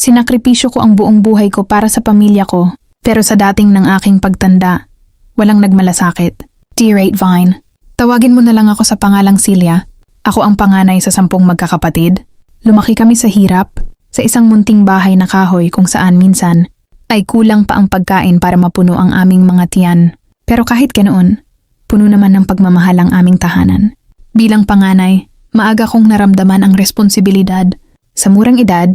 Sinakripisyo ko ang buong buhay ko para sa pamilya ko, pero sa dating ng aking pagtanda, walang nagmalasakit. Dear 8 Vine, tawagin mo na lang ako sa pangalang Celia. Ako ang panganay sa 10 magkakapatid. Lumaki kami sa hirap, sa isang munting bahay na kahoy kung saan minsan ay kulang pa ang pagkain para mapuno ang aming mga tiyan. Pero kahit ganoon, puno naman ng pagmamahal ang aming tahanan. Bilang panganay, maaga kong naramdaman ang responsibilidad. Sa murang edad,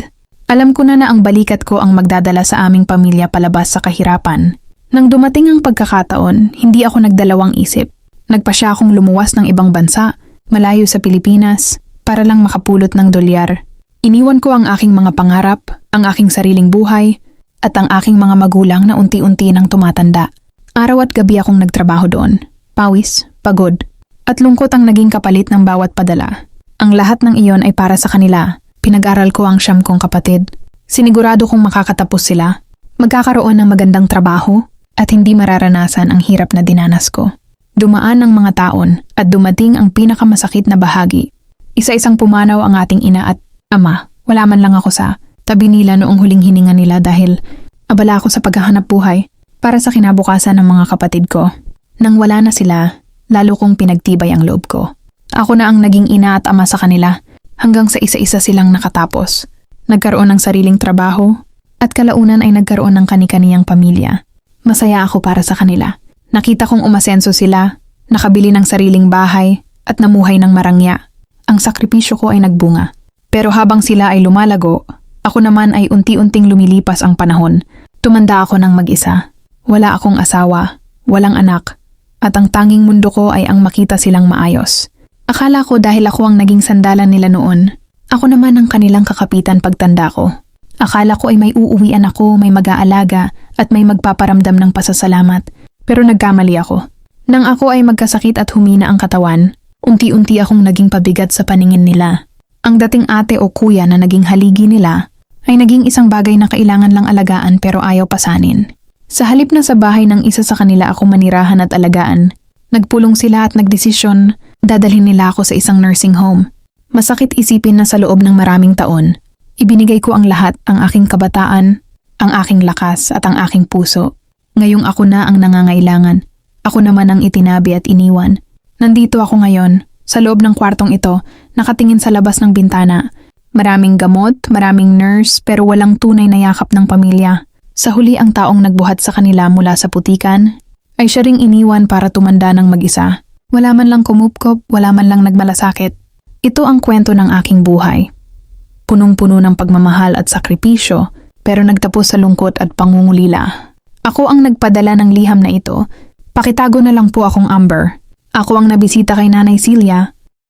alam ko na ang balikat ko ang magdadala sa aming pamilya palabas sa kahirapan. Nang dumating ang pagkakataon, hindi ako nagdalawang isip. Nagpasya akong lumuwas ng ibang bansa, malayo sa Pilipinas, para lang makapulot ng dolyar. Iniwan ko ang aking mga pangarap, ang aking sariling buhay, at ang aking mga magulang na unti-unti nang tumatanda. Araw at gabi akong nagtrabaho doon. Pawis, pagod, at lungkot ang naging kapalit ng bawat padala. Ang lahat ng iyon ay para sa kanila. Pinag-aral ko ang 9 kong kapatid. Sinigurado kong makakatapos sila, magkakaroon ng magandang trabaho, at hindi mararanasan ang hirap na dinanas ko. Dumaan ang mga taon at dumating ang pinakamasakit na bahagi. Isa-isang pumanaw ang ating ina at ama. Wala man lang ako sa tabi nila noong huling hininga nila dahil abala ako sa paghahanap buhay para sa kinabukasan ng mga kapatid ko. Nang wala na sila, lalo kong pinagtibay ang loob ko. Ako na ang naging ina at ama sa kanila. Hanggang sa isa-isa silang nakatapos. Nagkaroon ng sariling trabaho at kalaunan ay nagkaroon ng kani-kaniyang pamilya. Masaya ako para sa kanila. Nakita kong umasenso sila, nakabili ng sariling bahay at namuhay ng marangya. Ang sakripisyo ko ay nagbunga. Pero habang sila ay lumalago, ako naman ay unti-unting lumilipas ang panahon. Tumanda ako ng mag-isa. Wala akong asawa, walang anak, at ang tanging mundo ko ay ang makita silang maayos. Akala ko dahil ako ang naging sandalan nila noon, ako naman ang kanilang kakapitan pagtanda ko. Akala ko ay may uuwian ako, may mag-aalaga at may magpaparamdam ng pasasalamat. Pero nagkamali ako. Nang ako ay magkasakit at humina ang katawan, unti-unti akong naging pabigat sa paningin nila. Ang dating ate o kuya na naging haligi nila ay naging isang bagay na kailangan lang alagaan pero ayaw pasanin. Sa halip na sa bahay ng isa sa kanila ako manirahan at alagaan, nagpulong sila at nagdesisyon dadalhin nila ako sa isang nursing home. Masakit isipin na sa loob ng maraming taon, ibinigay ko ang lahat, ang aking kabataan, ang aking lakas at ang aking puso. Ngayong ako na ang nangangailangan. Ako naman ang itinabi at iniwan. Nandito ako ngayon, sa loob ng kwartong ito, nakatingin sa labas ng bintana. Maraming gamot, maraming nurse, pero walang tunay na yakap ng pamilya. Sa huli ang taong nagbuhat sa kanila mula sa putikan, ay siya ring iniwan para tumanda ng mag-isa. Wala man lang kumupkop, wala man lang nagmalasakit. Ito ang kwento ng aking buhay. Punong-puno ng pagmamahal at sakripisyo, pero nagtapos sa lungkot at pangungulila. Ako ang nagpadala ng liham na ito. Pakitago na lang po akong Amber. Ako ang nabisita kay Nanay Celia